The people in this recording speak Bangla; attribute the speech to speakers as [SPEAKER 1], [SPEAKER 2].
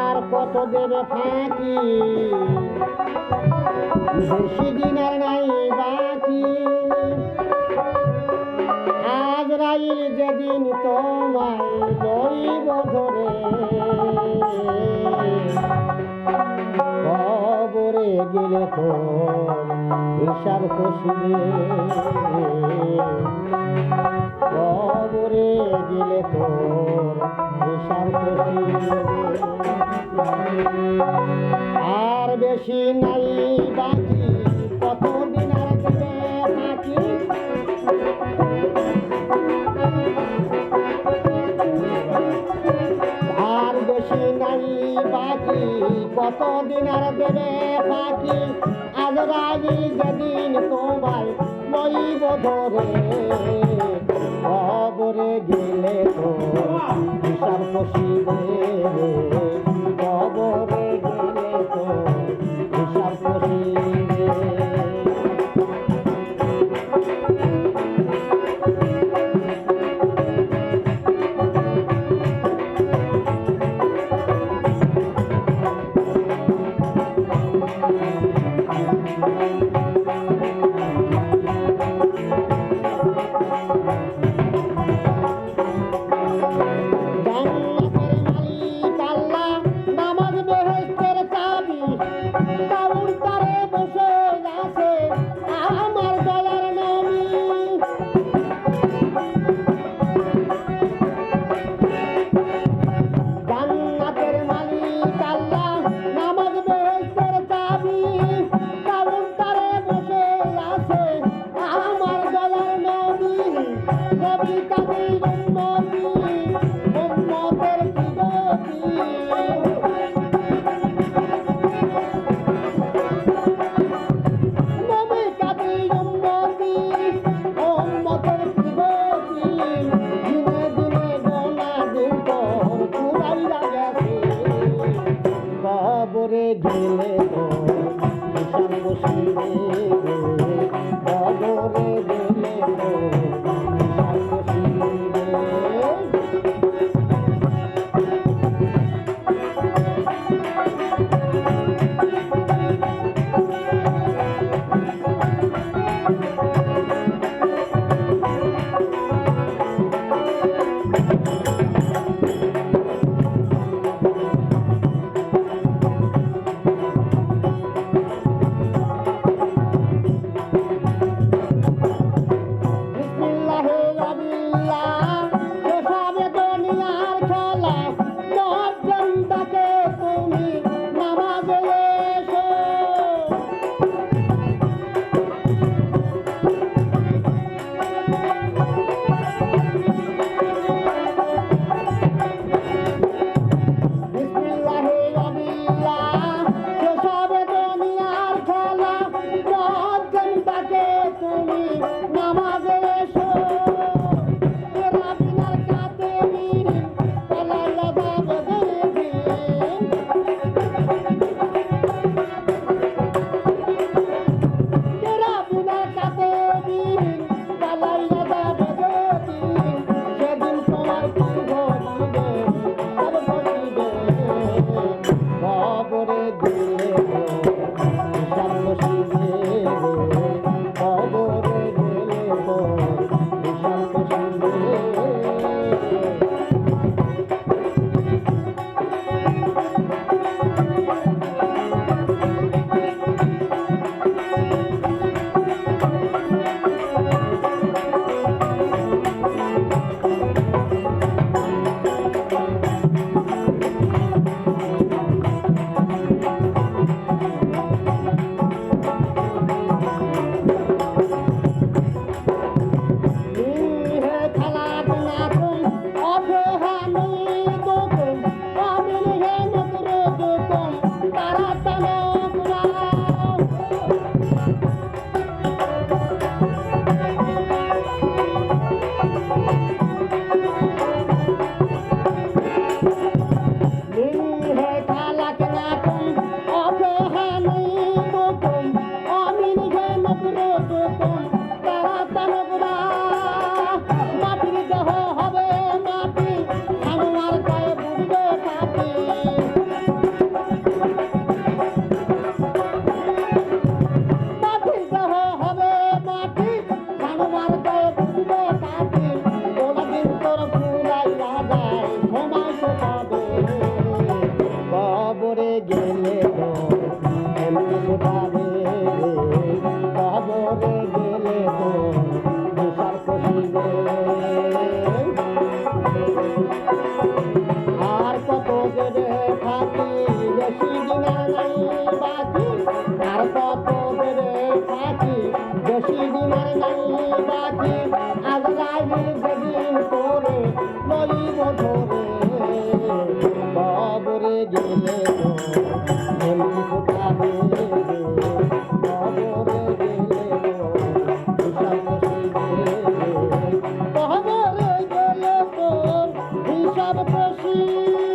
[SPEAKER 1] আর কত দেবে ফাঁকি, বেশি দিন আর নাই বাকি। আজরাইল যেদিন তোমায় লইব ধরে, কবরে গেলে তো হিসাব কষিবে, কবরে গেলে তো হিসাব কষিবে। আর বেশি নাই বাকি, কতদিন আর দেবে বাকি। আর বেশি নাই বাকি, কতদিন আর দেবে বাকি। আজরাইল যেদিন তোমায় লইব ধরে, কবরে গেলে তো হিসাব কষিবে, কবরে গেলে তো হিসাব কষিবে। কবরে গেলে তো হিসাব কষিবে, কবরে গেলে তো হিসাব কষিবে। পাখি বেশি দিনের নাই বাকি আজরাইল যেদিন করে লইব ধরে কবরে গেলে তো এমনি ফুটাবে কবরে গেলে তো হিসাব কষিবে কবরে গেলে তো হিসাব কষিবে